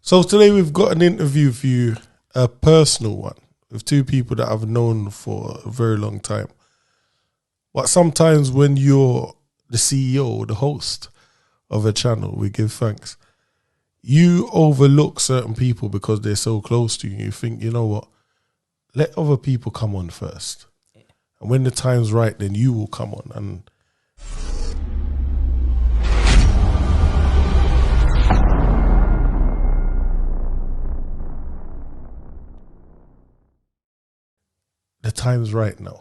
So today we've got an interview for you, a personal one, with two people that I've known for a very long time. But sometimes when you're the CEO or the host of a channel, we give thanks, you overlook certain people because they're so close to you. You think, you know what, let other people come on first. And when the time's right, then you will come on. And the time's right now.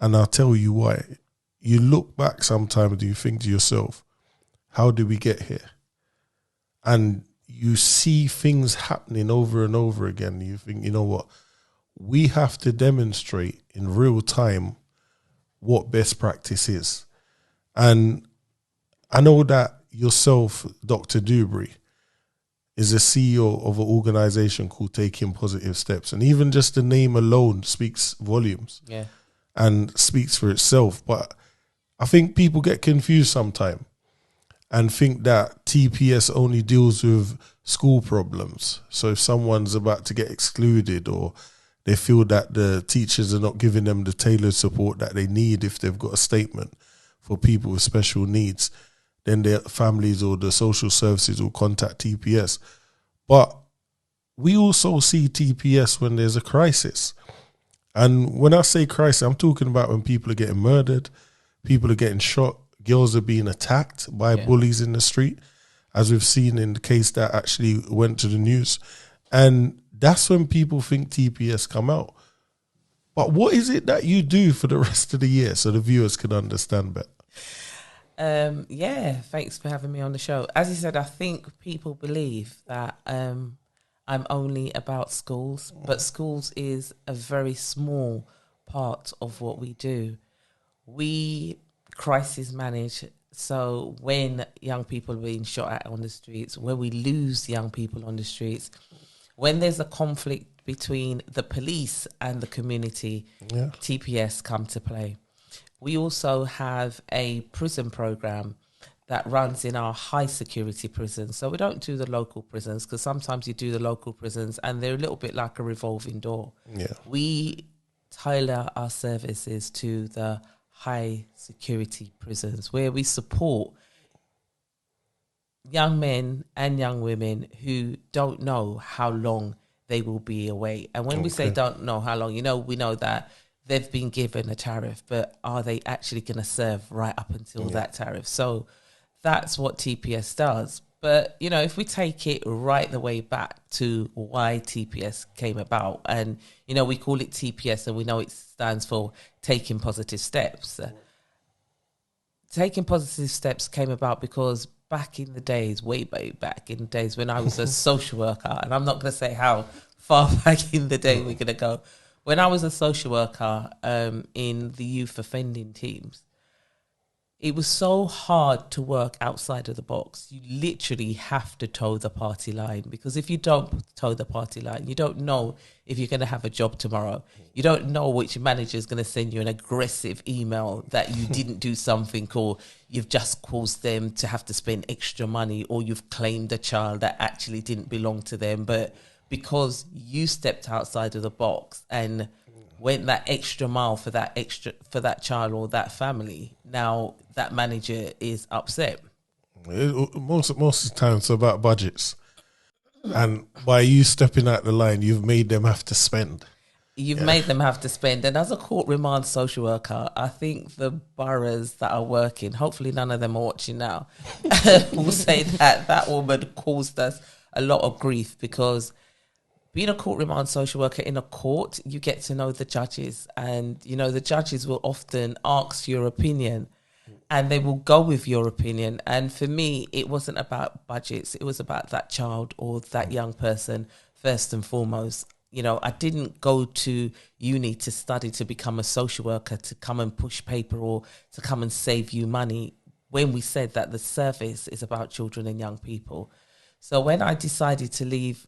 And I'll tell you why. You look back sometimes and you think to yourself, how did we get here? And you see things happening over and over again. You think, you know what? We have to demonstrate in real time what best practice is. And I know that yourself, Dr. Dewberry, is a CEO of an organization called Taking Positive Steps. And even just the name alone speaks volumes. Yeah. And speaks for itself. But I think people get confused sometimes and think that TPS only deals with school problems. So if someone's about to get excluded or they feel that the teachers are not giving them the tailored support that they need if they've got a statement for people with special needs, then their families or the social services will contact TPS. But we also see TPS when there's a crisis. And when I say crisis, I'm talking about when people are getting murdered, people are getting shot, girls are being attacked by bullies in the street, as we've seen in the case that actually went to the news. And that's when people think TPS come out. But what is it that you do for the rest of the year so the viewers can understand better? Yeah, thanks for having me on the show. As you said, I think people believe that I'm only about schools, but schools is a very small part of what we do. We crisis manage. So when young people are being shot at on the streets, when we lose young people on the streets, when there's a conflict between the police and the community, TPS come to play. We also have a prison program that runs in our high security prisons. So we don't do the local prisons because sometimes you do the local prisons and they're a little bit like a revolving door. Yeah. We tailor our services to the high security prisons where we support young men and young women who don't know how long they will be away. And when we say don't know how long, we know that they've been given a tariff, but are they actually going to serve right up until that tariff? So that's what TPS does. But, if we take it right the way back to why TPS came about, and, we call it TPS and we know it stands for Taking Positive Steps. Taking Positive Steps came about because back in the days, way back in the days when I was a social worker, and I'm not going to say how far back in the day we're going to go. When I was a social worker in the youth offending teams, it was so hard to work outside of the box. You literally have to toe the party line, because if you don't toe the party line, you don't know if you're going to have a job tomorrow. You don't know which manager is going to send you an aggressive email that you didn't do something, or you've just caused them to have to spend extra money, or you've claimed a child that actually didn't belong to them. But because you stepped outside of the box and went that extra mile for that child or that family, now that manager is upset. Most of the time it's about budgets. And by you stepping out the line, you've made them have to spend. You've made them have to spend. And as a court remand social worker, I think the boroughs that are working, hopefully none of them are watching now, will say that woman caused us a lot of grief, because being a court remand social worker in a court, you get to know the judges, and the judges will often ask your opinion and they will go with your opinion. And for me, it wasn't about budgets. It was about that child or that young person first and foremost. I didn't go to uni to study to become a social worker, to come and push paper or to come and save you money, when we said that the service is about children and young people. So when I decided to leave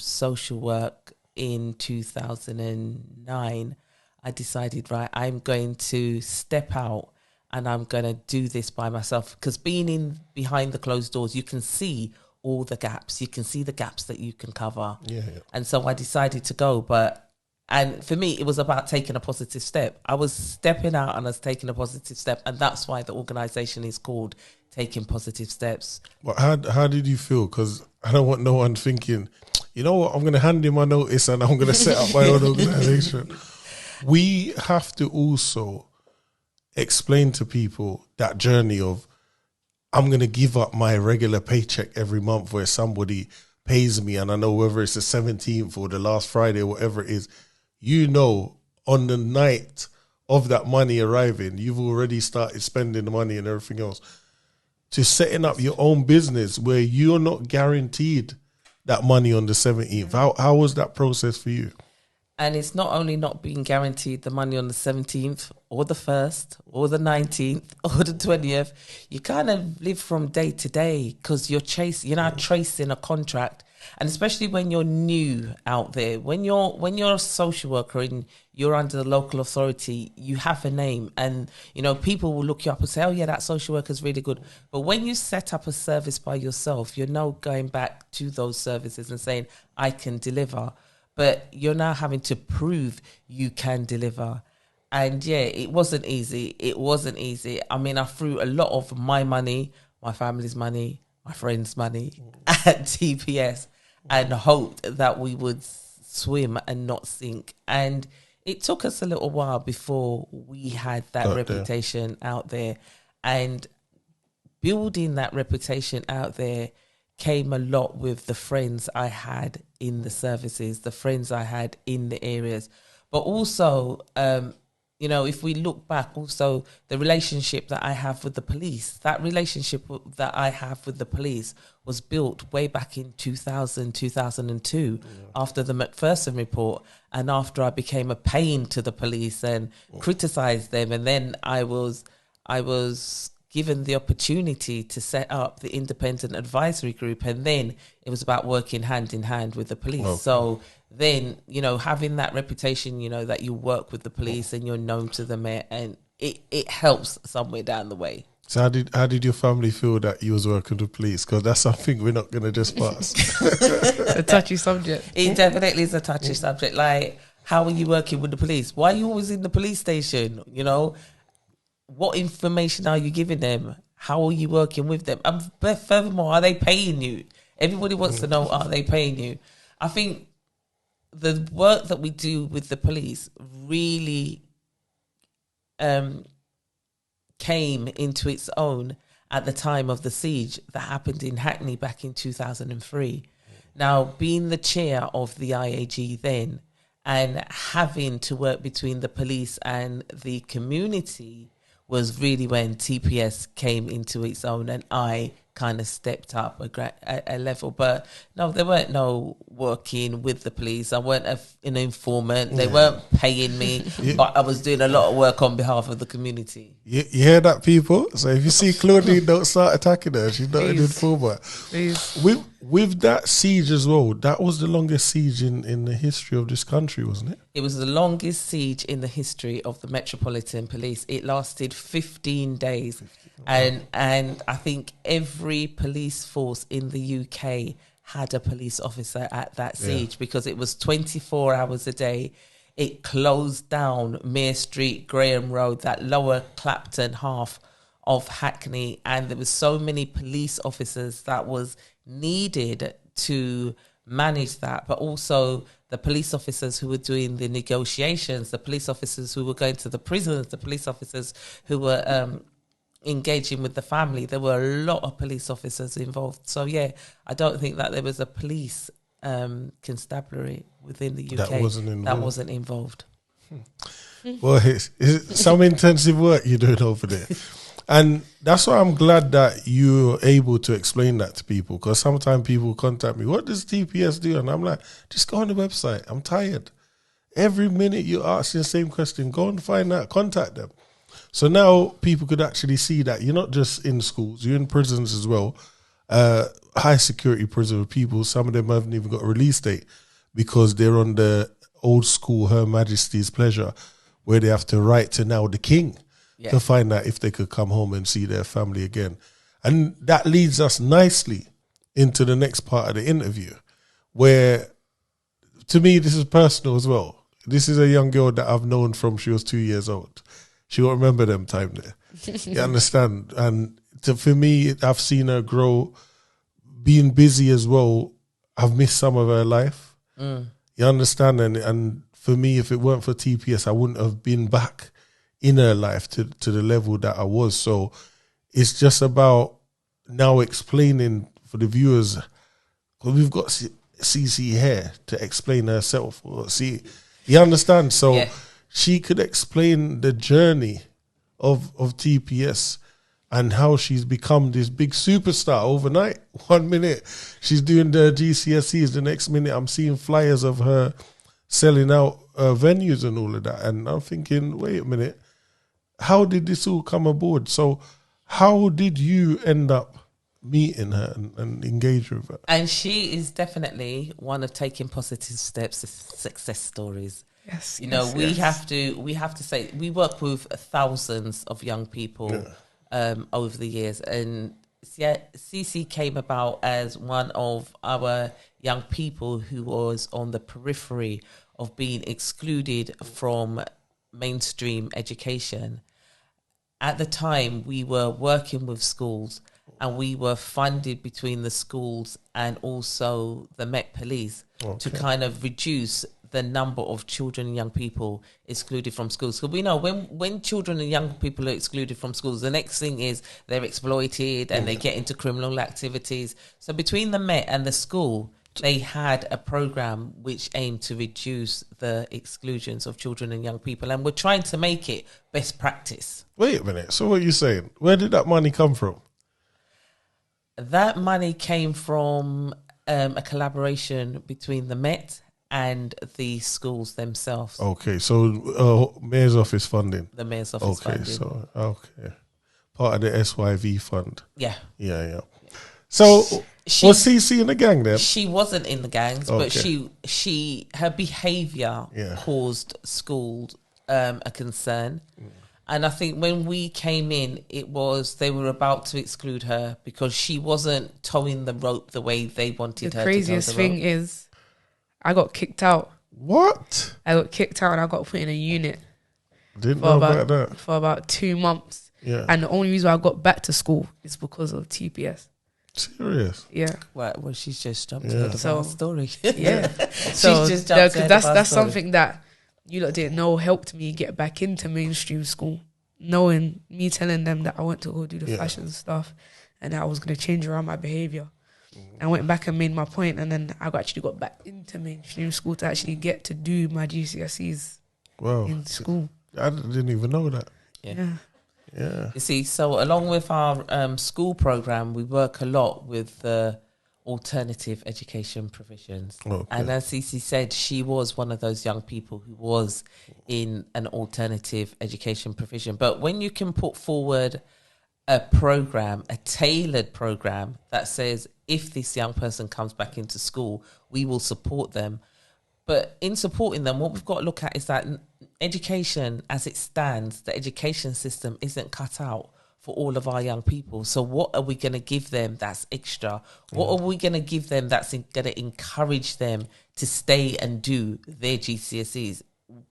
social work in 2009, I decided, right, I'm going to step out and I'm going to do this by myself. Because being in behind the closed doors, you can see all the gaps. You can see the gaps that you can cover. Yeah. And so I decided to go. And for me, it was about taking a positive step. I was stepping out and I was taking a positive step. And that's why the organisation is called Taking Positive Steps. But how did you feel? Because I don't want no one thinking, you know what, I'm going to hand in my notice and I'm going to set up my own organisation. We have to also explain to people that journey of, I'm going to give up my regular paycheck every month where somebody pays me, and I know whether it's the 17th or the last Friday or whatever it is, you know, on the night of that money arriving, you've already started spending the money and everything else, to setting up your own business where you're not guaranteed that money on the 17th. How was that process for you? And it's not only not being guaranteed the money on the 17th or the 1st or the 19th or the 20th. You kind of live from day to day because you're tracing a contract. And especially when you're new out there, when you're a social worker and you're under the local authority, you have a name, and people will look you up and say, "Oh yeah, that social worker is really good." But when you set up a service by yourself, you're now going back to those services and saying, "I can deliver." But you're now having to prove you can deliver. And yeah, it wasn't easy. I mean, I threw a lot of my money, my family's money, my friends' money at TPS and hoped that we would swim and not sink. And it took us a little while before we had that reputation out there. And building that reputation out there came a lot with the friends I had in the services, the friends I had in the areas. But also, if we look back, also the relationship that I have with the police, that relationship that I have with the police was built way back in 2000, 2002, after the Macpherson report and after I became a pain to the police and criticised them. And then I was given the opportunity to set up the independent advisory group, and then it was about working hand in hand with the police. Okay. So then, having that reputation, that you work with the police and you're known to them, and it helps somewhere down the way. So how did your family feel that you was working with police? Because that's something we're not going to just pass. A touchy subject. It definitely is a touchy subject. Like, how are you working with the police? Why are you always in the police station? What information are you giving them? How are you working with them? And furthermore, are they paying you? Everybody wants to know, are they paying you? I think the work that we do with the police really came into its own at the time of the siege that happened in Hackney back in 2003. Now, being the chair of the IAG then and having to work between the police and the community was really when TPS came into its own, and I kind of stepped up a level. But no, there weren't no working with the police. I weren't an informant. They weren't paying me, but I was doing a lot of work on behalf of the community. You hear that, people? So if you see Claudine, don't start attacking her. She's not an informant. With that siege as well, that was the longest siege in the history of this country, wasn't it? It was the longest siege in the history of the Metropolitan Police. It lasted 15 days. And I think every police force in the UK had a police officer at that siege because it was 24 hours a day. It closed down Mere Street, Graham Road, that lower Clapton half of Hackney. And there was so many police officers that was needed to manage that, but also the police officers who were doing the negotiations, the police officers who were going to the prisons, the police officers who were engaging with the family. There were a lot of police officers involved. So yeah, I don't think that there was a police constabulary within the UK that wasn't involved. Well, it's some intensive work you're doing over there. And that's why I'm glad that you're able to explain that to people, because sometimes people contact me, what does TPS do? And I'm like, just go on the website. I'm tired. Every minute you ask the same question, go and find out, contact them. So now people could actually see that you're not just in schools, you're in prisons as well. High security prison with people, some of them haven't even got a release date because they're on the old school Her Majesty's Pleasure, where they have to write to now the King to find out if they could come home and see their family again. And that leads us nicely into the next part of the interview, where, to me, this is personal as well. This is a young girl that I've known from she was 2 years old. She won't remember them time there. You understand? And for me, I've seen her grow, being busy as well. I've missed some of her life. You understand? And for me, if it weren't for TPS, I wouldn't have been back in her life to the level that I was. So it's just about now explaining for the viewers, because we've got CC here to explain herself. See, you understand? So she could explain the journey of TPS and how she's become this big superstar overnight. 1 minute she's doing the GCSEs, the next minute I'm seeing flyers of her selling out venues and all of that. And I'm thinking, wait a minute, how did this all come aboard? So how did you end up meeting her and engage with her? And she is definitely one of taking positive steps, success stories. Yes, you know, we have to say we work with thousands of young people over the years, and CC came about as one of our young people who was on the periphery of being excluded from mainstream education. At the time, we were working with schools, and we were funded between the schools and also the Met Police to kind of reduce the number of children and young people excluded from schools. So we know when children and young people are excluded from schools, the next thing is they're exploited and they get into criminal activities. So between the Met and the school, they had a program which aimed to reduce the exclusions of children and young people, and we're trying to make it best practice. Wait a minute. So what are you saying? Where did that money come from? That money came from a collaboration between the Met and the schools themselves. Okay, so Mayor's Office funding. The Mayor's Office funding. Part of the SYV fund. Yeah. So was CC in the gang then? She wasn't in the gangs, but her behaviour caused schools a concern. And I think when we came in, they were about to exclude her because she wasn't towing the rope the way they wanted her to tow the rope. The craziest thing is, I got kicked out. What? I got kicked out and I got put in a unit. Didn't know about that. For about 2 months. Yeah. And the only reason I got back to school is because of TPS. Serious? Yeah. Well, she's just jumped ahead of our story. Yeah. So she's just jumped ahead of our that's story. something that you lot didn't know helped me get back into mainstream school. Knowing me telling them that I went to go do the fashion stuff and that I was going to change around my behaviour. I went back and made my point, and then I actually got back into mainstream school to actually get to do my GCSEs in school. I didn't even know that. Yeah. You see, so along with our school program, we work a lot with the alternative education provisions. Okay. And as Cece said, she was one of those young people who was in an alternative education provision. But when you can put forward a program, a tailored program that says, if this young person comes back into school, we will support them. But in supporting them, what we've got to look at is that education as it stands, the education system isn't cut out for all of our young people. So what are we going to give them that's extra? What are we going to give them that's going to encourage them to stay and do their GCSEs?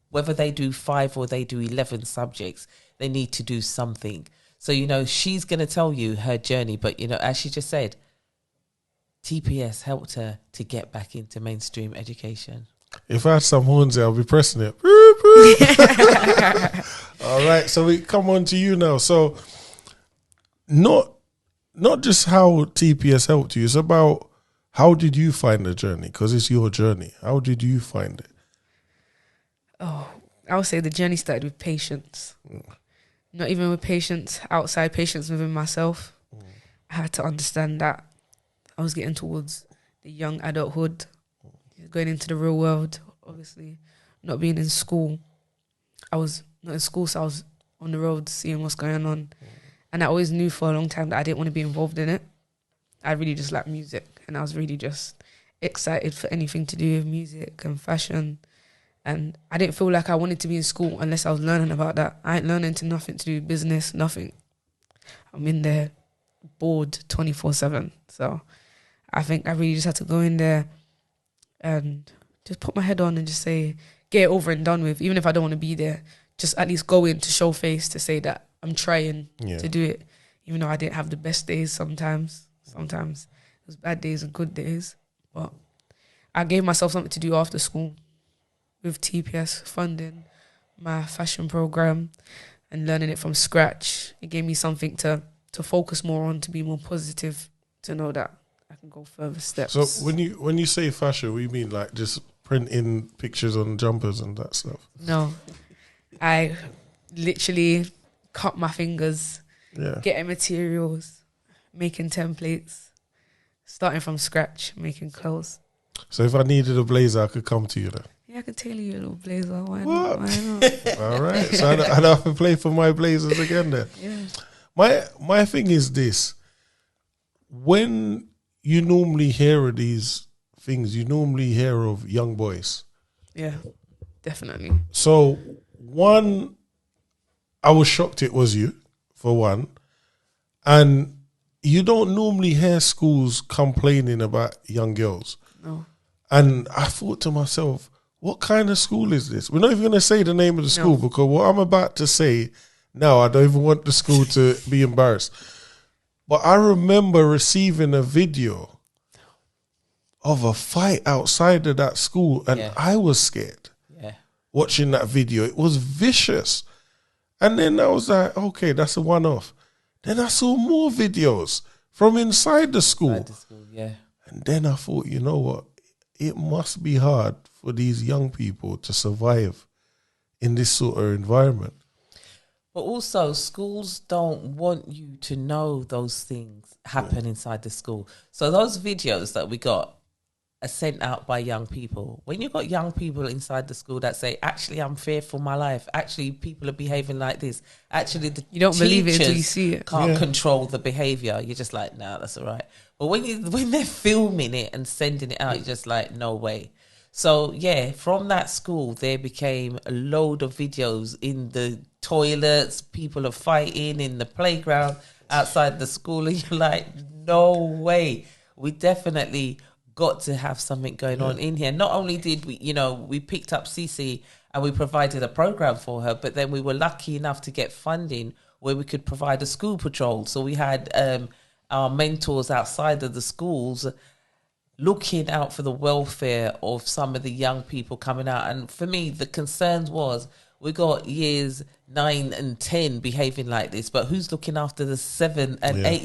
Whether they do 5 or they do 11 subjects, they need to do something. So, you know, she's going to tell you her journey. But, you know, as she just said, TPS helped her to get back into mainstream education. If I had some horns there, I'll be pressing it. All right, so we come on to you now. So not just how TPS helped you, it's about how did you find the journey? Because it's your journey. How did you find it? Oh, I would say the journey started with patience. Not even with patience outside, patience within myself. I had to understand that I was getting towards the young adulthood, going into the real world, obviously, not being in school. I was not in school, so I was on the road seeing what's going on. And I always knew for a long time that I didn't want to be involved in it. I really just liked music, and I was really just excited for anything to do with music and fashion. And I didn't feel like I wanted to be in school unless I was learning about that. I ain't learning to nothing to do with business, nothing. I'm in there bored 24/7. So I think I really just had to go in there and just put my head on and just say, get it over and done with. Even if I don't want to be there, just at least go in to show face to say that I'm trying to do it. Even though I didn't have the best days sometimes. Sometimes it was bad days and good days. But I gave myself something to do after school with TPS funding, my fashion program, and learning it from scratch. It gave me something to focus more on, to be more positive, to know that I can go further steps. So when you say fashion, we mean like just printing pictures on jumpers and that stuff? No, I literally cut my fingers, getting materials, making templates, starting from scratch, making clothes. So if I needed a blazer, I could come to you then? Yeah, I could tailor you a little blazer. Why What? not? Why not? All right. So I don't have to play for my blazers again then. Yeah. My thing is this. When you normally hear of these things, you normally hear of young boys. Yeah, definitely. So one, I was shocked it was you, for one. And you don't normally hear schools complaining about young girls. No. And I thought to myself, what kind of school is this? We're not even going to say the name of the school because what I'm about to say now, I don't even want the school to be embarrassed. But I remember receiving a video of a fight outside of that school and I was scared watching that video. It was vicious. And then I was like, okay, that's a one-off. Then I saw more videos from inside the school. And then I thought, you know what? It must be hard for these young people to survive in this sort of environment. But also, schools don't want you to know those things happen inside the school. So those videos that we got are sent out by young people. When you've got young people inside the school that say, actually, I'm fearful for my life. Actually, people are behaving like this. Actually, you don't believe it until you see it. Can't control the behavior. You're just like, nah, that's all right. But when they're filming it and sending it out, you're just like, no way. So, yeah, from that school, there became a load of videos in the toilets. People are fighting in the playground outside the school. And you're like, no way. We definitely got to have something going on in here. Not only did we, we picked up Cece and we provided a program for her, but then we were lucky enough to get funding where we could provide a school patrol. So we had our mentors outside of the schools looking out for the welfare of some of the young people coming out. And for me, the concerns was we got years 9 and 10 behaving like this, but who's looking after the 7 and 8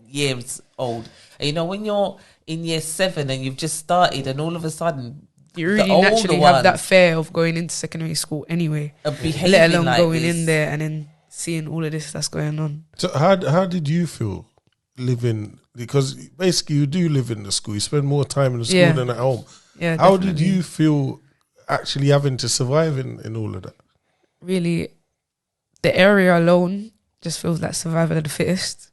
years old? And when you're in year 7 and you've just started and all of a sudden you really naturally have that fear of going into secondary school anyway, let alone like going in there and then seeing all of this that's going on. So how did you feel living, because basically you do live in the school, you spend more time in the school than at home. Yeah, how did you feel actually having to survive in all of that? Really, the area alone just feels like survival of the fittest.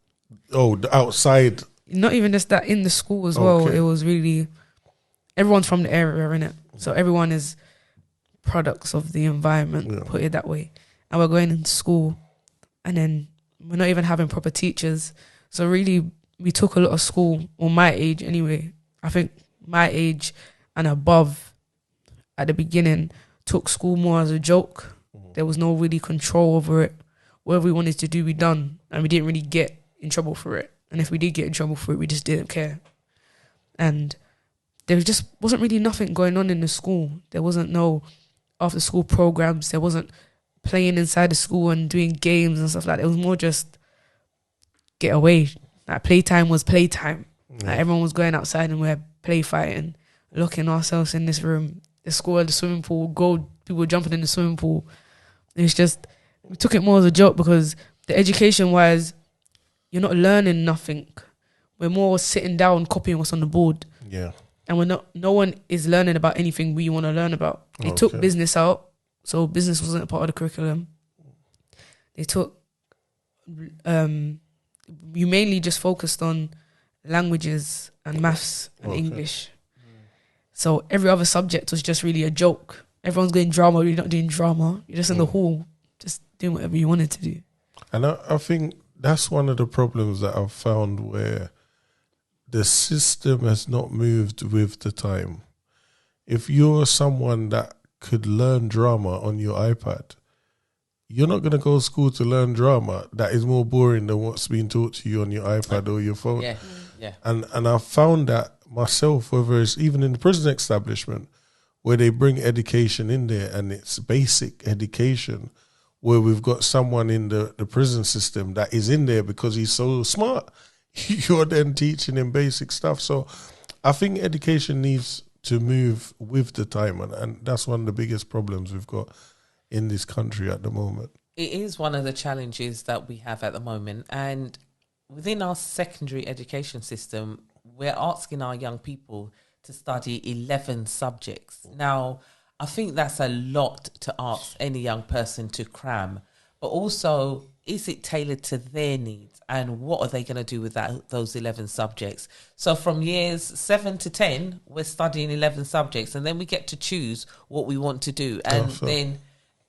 Oh, the outside. Not even just that, in the school as well. It was really, everyone's from the area, innit? So everyone is products of the environment, put it that way. And we're going into school and then we're not even having proper teachers. So really, we took a lot of school, or my age anyway. I think my age and above at the beginning took school more as a joke. There was no really control over it. Whatever we wanted to do, we done. And we didn't really get in trouble for it. And if we did get in trouble for it, we just didn't care. And there just wasn't really nothing going on in the school. There wasn't no after school programs. There wasn't playing inside the school and doing games and stuff like that. It was more just get away. Like playtime was playtime. Like everyone was going outside and we're play fighting, locking ourselves in this room. The school had the swimming pool, people were jumping in the swimming pool. It's just, we took it more as a joke because the education wise, you're not learning nothing. We're more sitting down, copying what's on the board. Yeah. And no one is learning about anything we want to learn about. They took business out, so business wasn't a part of the curriculum. They took, you mainly just focused on languages and maths and English. So every other subject was just really a joke. Everyone's doing drama, you're not doing drama. You're just in the hall, just doing whatever you wanted to do. And I think that's one of the problems that I've found where the system has not moved with the time. If you're someone that could learn drama on your iPad, you're not going to go to school to learn drama that is more boring than what's being taught to you on your iPad or your phone. Yeah, yeah. And I found that myself, whether it's even in the prison establishment, where they bring education in there and it's basic education, where we've got someone in the prison system that is in there because he's so smart. You're then teaching him basic stuff. So I think education needs to move with the time, and that's one of the biggest problems we've got in this country at the moment. It is one of the challenges that we have at the moment. And within our secondary education system, we're asking our young people to study 11 subjects. Now, I think that's a lot to ask any young person to cram, but also, is it tailored to their needs? And what are they going to do with those 11 subjects? So from years 7 to 10, we're studying 11 subjects, and then we get to choose what we want to do. And then,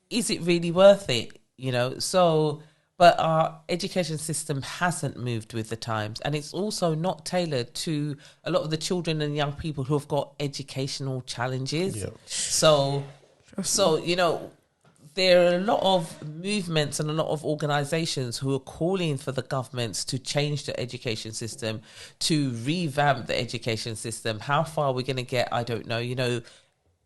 is it really worth it? You know, so, but our education system hasn't moved with the times, and it's also not tailored to a lot of the children and young people who have got educational challenges. Yeah. So, you know, there are a lot of movements and a lot of organizations who are calling for the governments to change the education system, to revamp the education system. How far we're going to get, I don't know, you know.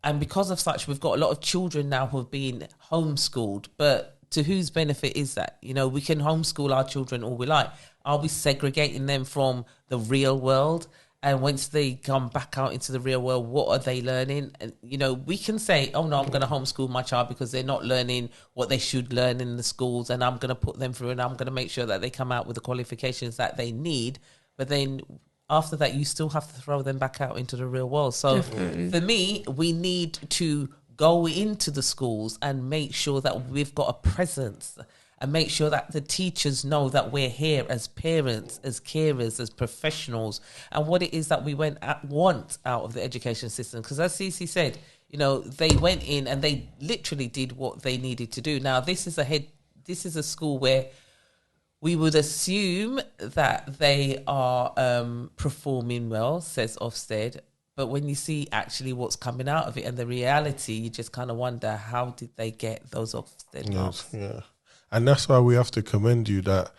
And because of such, we've got a lot of children now who have been homeschooled. But to whose benefit is that? You know, we can homeschool our children all we like. Are we segregating them from the real world? And once they come back out into the real world, what are they learning? And, you know, we can say, oh, no, I'm going to homeschool my child because they're not learning what they should learn in the schools, and I'm going to put them through and I'm going to make sure that they come out with the qualifications that they need. But then after that, you still have to throw them back out into the real world. So Definitely. for me, we need to go into the schools and make sure that we've got a presence, and make sure that the teachers know that we're here as parents, as carers, as professionals, and what it is that we want out of the education system. Because as Cece said, you know, they went in and they literally did what they needed to do. Now, this is a school where we would assume that they are performing well, says Ofsted. But when you see actually what's coming out of it and the reality, you just kind of wonder, how did they get those Ofsted marks? Yeah. And that's why we have to commend you that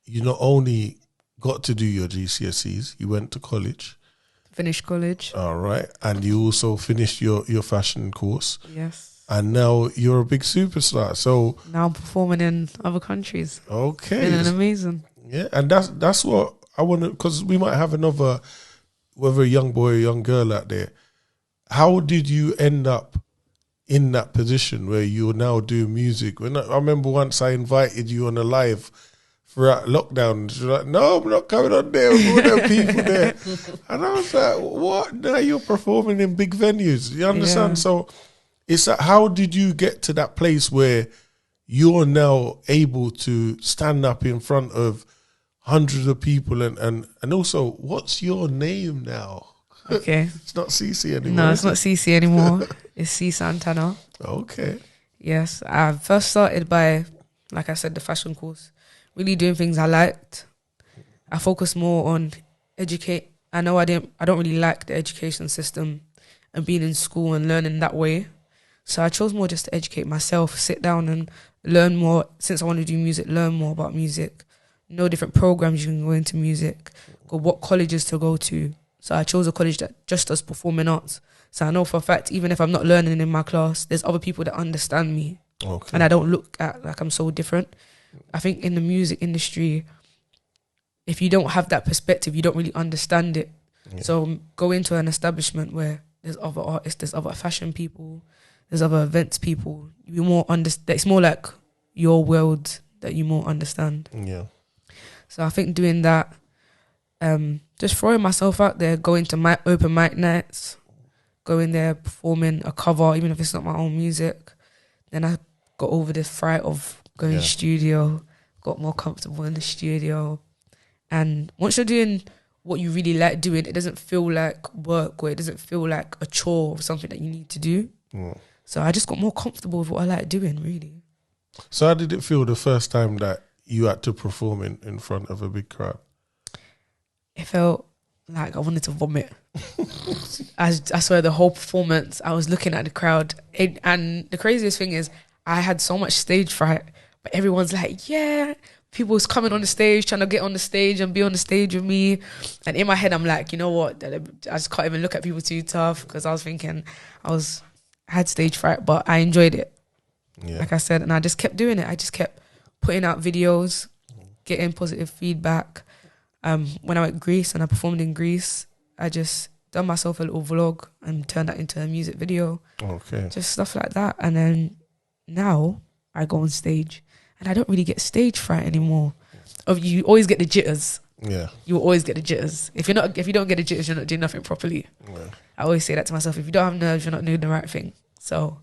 you not only got to do your GCSEs, you went to college. Finished college. All right. And you also finished your fashion course. Yes. And now you're a big superstar. So Now I'm performing in other countries. okay. Been amazing. Yeah. And that's what I want to, because we might have another, whether a young boy or young girl out there. How did you end up in that position where you're now doing music? When I remember once I invited you on a live throughout lockdown, you're like, no, I'm not coming on there with all them people there. And I was like, what? Now you're performing in big venues. You understand? Yeah. So it's like, how did you get to that place where you're now able to stand up in front of hundreds of people, and also, what's your name now? Okay. It's not CC anymore. No, it's is not it? CC anymore. It's C Santana. Okay. Yes. I first started by, like I said, the fashion course. Really doing things I liked. I focused more on educate. I know I don't really like the education system and being in school and learning that way. So I chose more just to educate myself, sit down and learn more. Since I want to do music, learn more about music. Know different programs you can go into music. Go what colleges to go to. So I chose a college that just does performing arts. So I know for a fact, even if I'm not learning in my class, there's other people that understand me. Okay. And I don't look at like I'm so different. I think in the music industry, if you don't have that perspective, you don't really understand it. Yeah. So go into an establishment where there's other artists, there's other fashion people, there's other events people. You more it's more like your world that you more understand. Yeah. So I think doing that, just throwing myself out there, going to open mic nights, going there, performing a cover, even if it's not my own music. Then I got over this fright of going Yeah. studio, got more comfortable in the studio. And once you're doing what you really like doing, it doesn't feel like work, or it doesn't feel like a chore or something that you need to do. Yeah. So I just got more comfortable with what I like doing, really. So how did it feel the first time that you had to perform in front of a big crowd? It felt like I wanted to vomit. I swear the whole performance, I was looking at the crowd. And the craziest thing is I had so much stage fright, but everyone's like, yeah. People was coming on the stage, trying to get on the stage and be on the stage with me. And in my head, I'm like, you know what? I just can't even look at people too tough, because I was thinking I had stage fright, but I enjoyed it. Yeah. Like I said, and I just kept doing it. I just kept putting out videos, getting positive feedback. When I went to Greece and I performed in Greece, I just done myself a little vlog and turned that into a music video. Okay. Just stuff like that. And then now I go on stage. And I don't really get stage fright anymore. You always get the jitters. Yeah. You will always get the jitters. If you don't get the jitters, you're not doing nothing properly. Yeah. I always say that to myself. If you don't have nerves, you're not doing the right thing. So,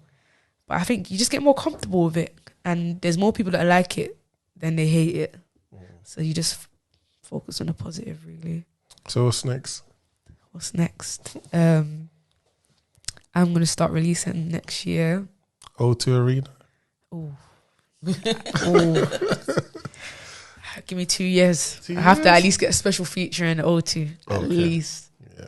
but I think you just get more comfortable with it. And there's more people that like it than they hate it. So you just focus on the positive, really. So what's next? What's next? I'm going to start releasing next year. O2 Arena? Oh. Give me 2 years. I have to at least get a special feature in the O2. At least. Yeah.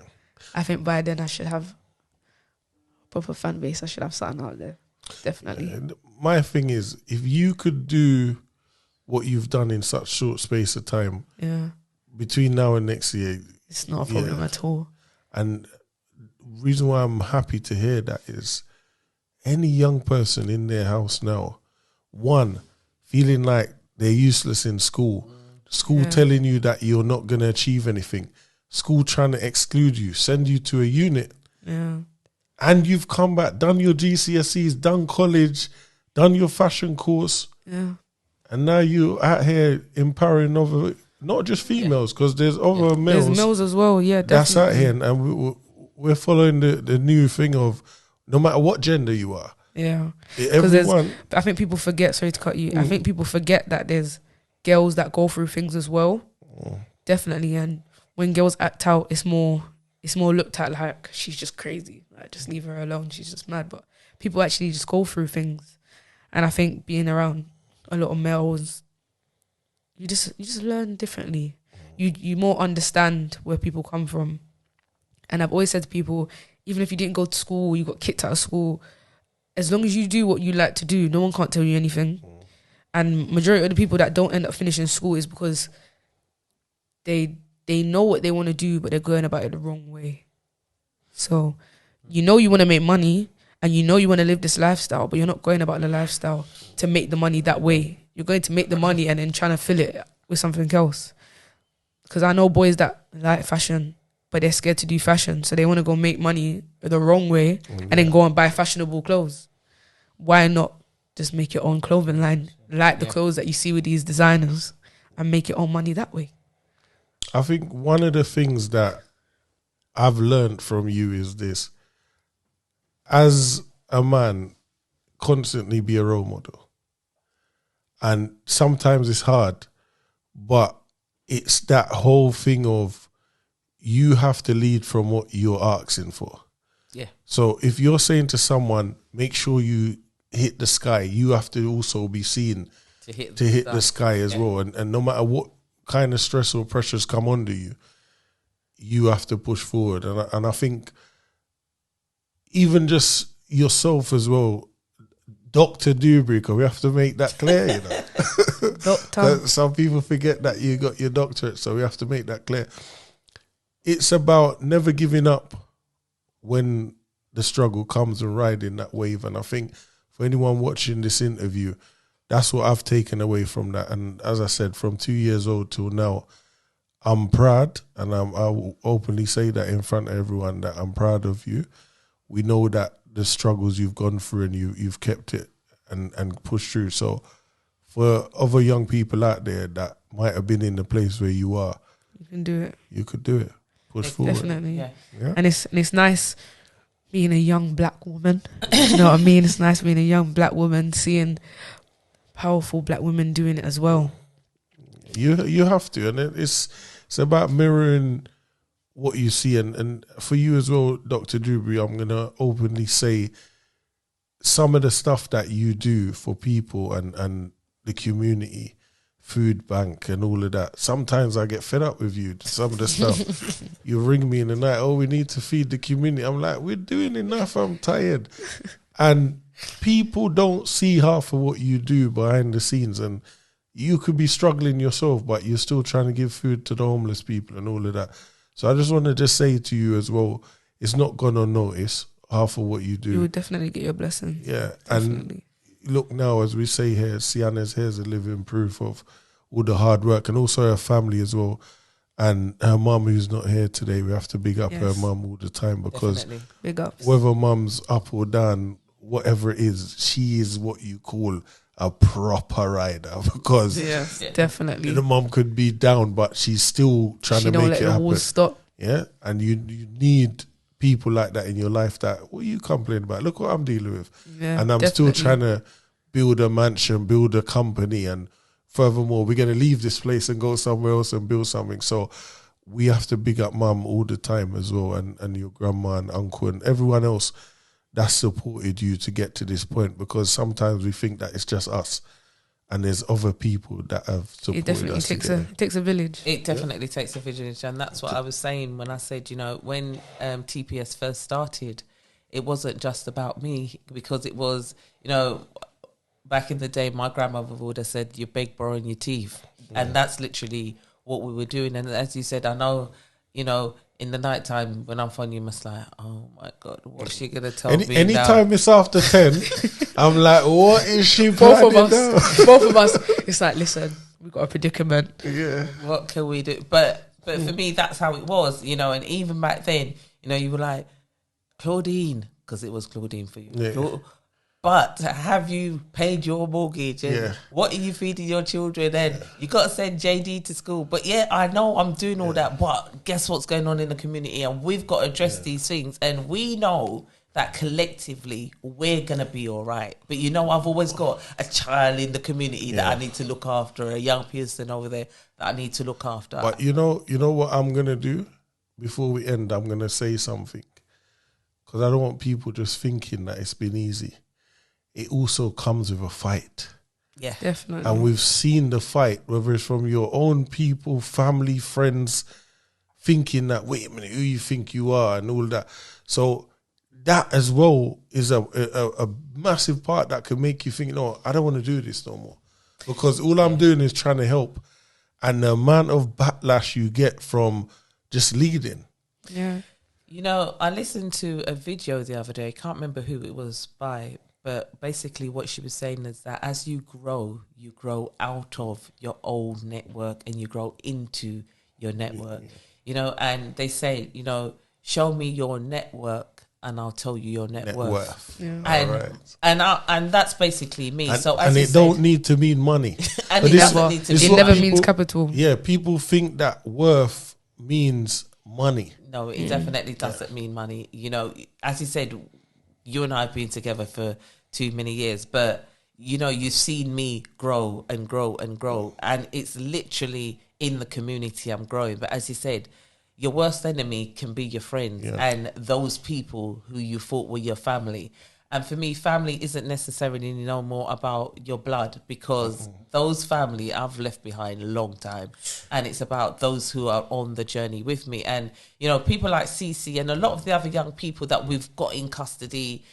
I think by then I should have a proper fan base. I should have something out there. Definitely. Yeah. My thing is, if you could do what you've done in such short space of time, between now and next year, it's not a problem at all. And the reason why I'm happy to hear that is any young person in their house now, one, feeling like they're useless in school, school telling you that you're not going to achieve anything, school trying to exclude you, send you to a unit, and you've come back, done your GCSEs, done college, done your fashion course, and now you're out here empowering other, not just females, because there's other males. There's males as well, definitely. That's out here, and we're following the new thing of no matter what gender you are. Yeah, everyone. I think people forget. Sorry to cut you. I think people forget that there's girls that go through things as well. Definitely, and when girls act out, it's more looked at like she's just crazy. Like just leave her alone. She's just mad. But people actually just go through things, and I think being around a lot of males, you just learn differently. You more understand where people come from, and I've always said to people, even if you didn't go to school, you got kicked out of school, as long as you do what you like to do, no one can't tell you anything. And majority of the people that don't end up finishing school is because they know what they want to do, but they're going about it the wrong way. So you want to make money and you want to live this lifestyle, but you're not going about the lifestyle to make the money that way. You're going to make the money and then trying to fill it with something else. Because I know boys that like fashion, but they're scared to do fashion, so they want to go make money the wrong way and then go and buy fashionable clothes. Why not just make your own clothing line, like the clothes that you see with these designers, and make your own money that way? I think one of the things that I've learned from you is this. As a man, constantly be a role model. And sometimes it's hard, but it's that whole thing of you have to lead from what you're asking for. Yeah. So if you're saying to someone, make sure you hit the sky, you have to also be seen to hit the sky as well. And no matter what kind of stress or pressures come under you, you have to push forward. And I think even just yourself as well, Dr. Dubry, we have to make that clear, you know. Doctor. Some people forget that you got your doctorate, so we have to make that clear. It's about never giving up when the struggle comes and riding that wave. And I think for anyone watching this interview, that's what I've taken away from that. And as I said, from 2 years old till now, I'm proud, and I will openly say that in front of everyone that I'm proud of you. We know that the struggles you've gone through and you've kept it and pushed through. So for other young people out there that might have been in the place where you are, you can do it. You could do it. Push forward. Definitely. Yeah. And it's nice being a young black woman. You know what I mean? It's nice being a young black woman, seeing powerful black women doing it as well. You have to, and it's about mirroring what you see, and for you as well, Dr. Dubry, I'm gonna openly say some of the stuff that you do for people and the community food bank and all of that. Sometimes I get fed up with you. Some of the stuff you ring me in the night. Oh, we need to feed the community. I'm like, we're doing enough. I'm tired. And people don't see half of what you do behind the scenes, and you could be struggling yourself, but you're still trying to give food to the homeless people and all of that. So I just want to just say to you as well, it's not gone unnoticed, half of what you do. You will definitely get your blessing. Yeah. Definitely. And look now, as we say here, Sienna's here is a living proof of all the hard work, and also her family as well. And her mum, who's not here today, we have to big up her Yes. mum all the time, because Definitely. Big ups. whether mum's up or down, whatever it is, she is what you call a proper rider, because Yes, Yeah. definitely. the mum could be down, but she's still trying She to don't make let it the happen. walls stop. Yeah, and you need people like that in your life. That, what are you complaining about? Look what I'm dealing with, Yeah, and I'm definitely. still trying to build a mansion, build a company, and furthermore, we're going to leave this place and go somewhere else and build something. So we have to big up mum all the time as well, and your grandma and uncle and everyone else that supported you to get to this point, because sometimes we think that it's just us, and there's other people that have supported It definitely us. to takes get a takes a village. It definitely takes a village, and that's what I was saying when I said, when TPS first started, it wasn't just about me, because it was, back in the day, my grandmother would have said, you beg, borrow, and your teeth. And that's literally what we were doing. And as you said, I know, in the nighttime when I'm phone, you must like, oh my God, what's she going to tell me now? Anytime it's after 10, I'm like, what is she Both planning of now? us, both of us. It's like, listen, we've got a predicament. Yeah. What can we do? But for me, that's how it was, and even back then, you were like, Claudine, because it was Claudine for you. Yeah. But have you paid your mortgage? And Yeah. what are you feeding your children? And you got to send JD to school. But yeah, I know I'm doing all that. But guess what's going on in the community? And we've got to address these things. And we know that collectively we're going to be all right. But I've always got a child in the community that I need to look after, a young person over there that I need to look after. But you know what I'm going to do? Before we end, I'm going to say something. Because I don't want people just thinking that it's been easy. It also comes with a fight. Yeah. Definitely. And we've seen the fight, whether it's from your own people, family, friends, thinking that, wait a minute, who you think you are and all that. So that as well is a massive part that can make you think, no, I don't want to do this no more. Because all I'm doing is trying to help. And the amount of backlash you get from just leading. Yeah. I listened to a video the other day. I can't remember who it was by, but basically what she was saying is that as you grow out of your old network and you grow into your network, and they say, show me your network and I'll tell you your net worth. Yeah. And that's basically me. And, so as and you it said, don't need to mean money. and But it this- doesn't need to this be is It what never money. means people- capital. Yeah, people think that worth means money. No, it definitely doesn't mean money. As you said, you and I have been together for too many years, but you've seen me grow and grow and grow, and it's literally in the community I'm growing. But as you said, your worst enemy can be your friends and those people who you thought were your family. And for me, family isn't necessarily no more about your blood, because those family I've left behind a long time. And it's about those who are on the journey with me. And, people like Cece and a lot of the other young people that we've got in custody,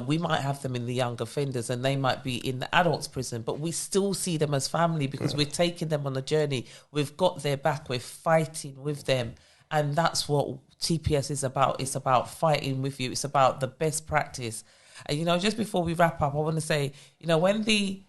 we might have them in the young offenders and they might be in the adults prison, but we still see them as family because we're taking them on a journey. We've got their back. We're fighting with them. And that's what TPS is about. It's about fighting with you. It's about the best practice. And, just before we wrap up, I want to say, when the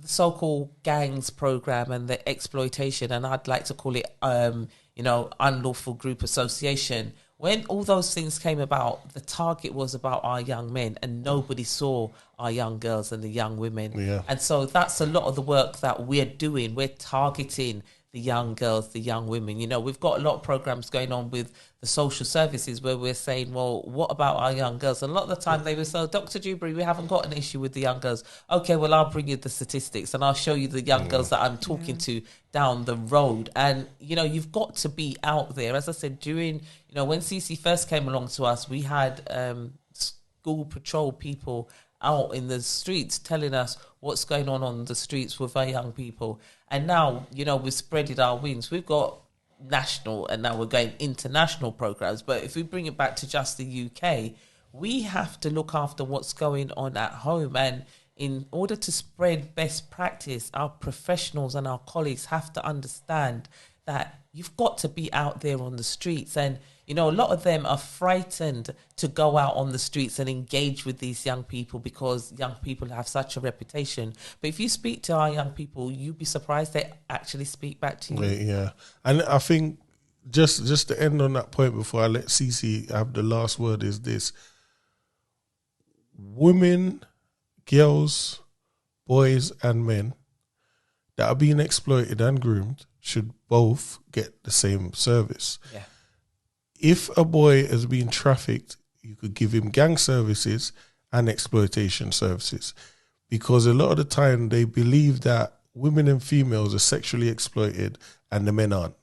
so-called gangs program and the exploitation, and I'd like to call it, unlawful group association, when all those things came about, the target was about our young men and nobody saw our young girls and the young women. Yeah. And so that's a lot of the work that we're doing. We're targeting the young girls, the young women. We've got a lot of programs going on with the social services where we're saying, well, what about our young girls? And a lot of the time they will say, Dr. Dewberry, we haven't got an issue with the young girls. Okay, well, I'll bring you the statistics and I'll show you the young girls that I'm talking to down the road. And, you've got to be out there. As I said, during, when CC first came along to us, we had school patrol people out in the streets telling us what's going on the streets with our young people. And now, you know, we've spreaded our wings. We've got national and now we're going international programs. But if we bring it back to just the UK, we have to look after what's going on at home. And in order to spread best practice, our professionals and our colleagues have to understand that you've got to be out there on the streets. And, you know, a lot of them are frightened to go out on the streets and engage with these young people because young people have such a reputation. But if you speak to our young people, you'd be surprised they actually speak back to you. Yeah. And I think just to end on that point before I let Cece have the last word is this. Women, girls, boys and men that are being exploited and groomed should both get the same service. Yeah. If a boy has been trafficked, you could give him gang services and exploitation services, because a lot of the time they believe that women and females are sexually exploited and the men aren't,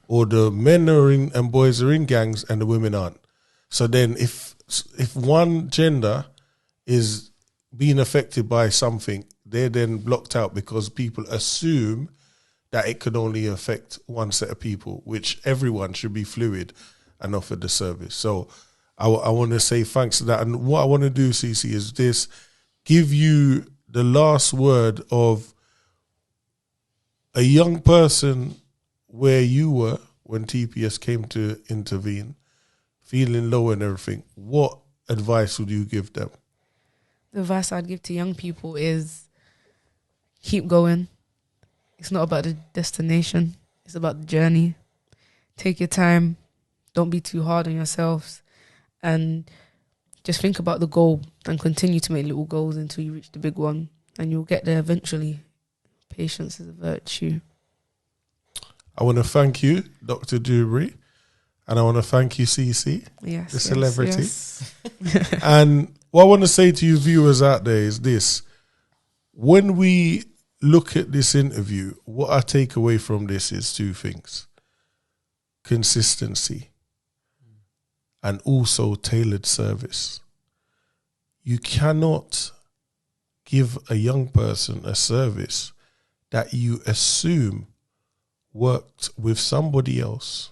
or the men are in and boys are in gangs and the women aren't. So then if one gender is being affected by something, they're then blocked out because people assume that it could only affect one set of people, which everyone should be fluid and offer the service. So I want to say thanks to that. And what I want to do, Cece, is this, give you the last word of a young person where you were when TPS came to intervene, feeling low and everything. What advice would you give them? The advice I'd give to young people is keep going. It's not about the destination. It's about the journey. Take your time. Don't be too hard on yourselves. And just think about the goal and continue to make little goals until you reach the big one. And you'll get there eventually. Patience is a virtue. I want to thank you, Dr. Dewberry. And I want to thank you, Cece, the celebrity. Yes. And what I want to say to you viewers out there is this. When we look at this interview, what I take away from this is two things. Consistency and also tailored service. You cannot give a young person a service that you assume worked with somebody else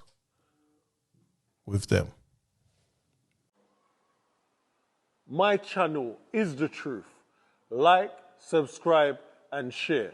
with them. My channel is the truth. Like, subscribe, and share.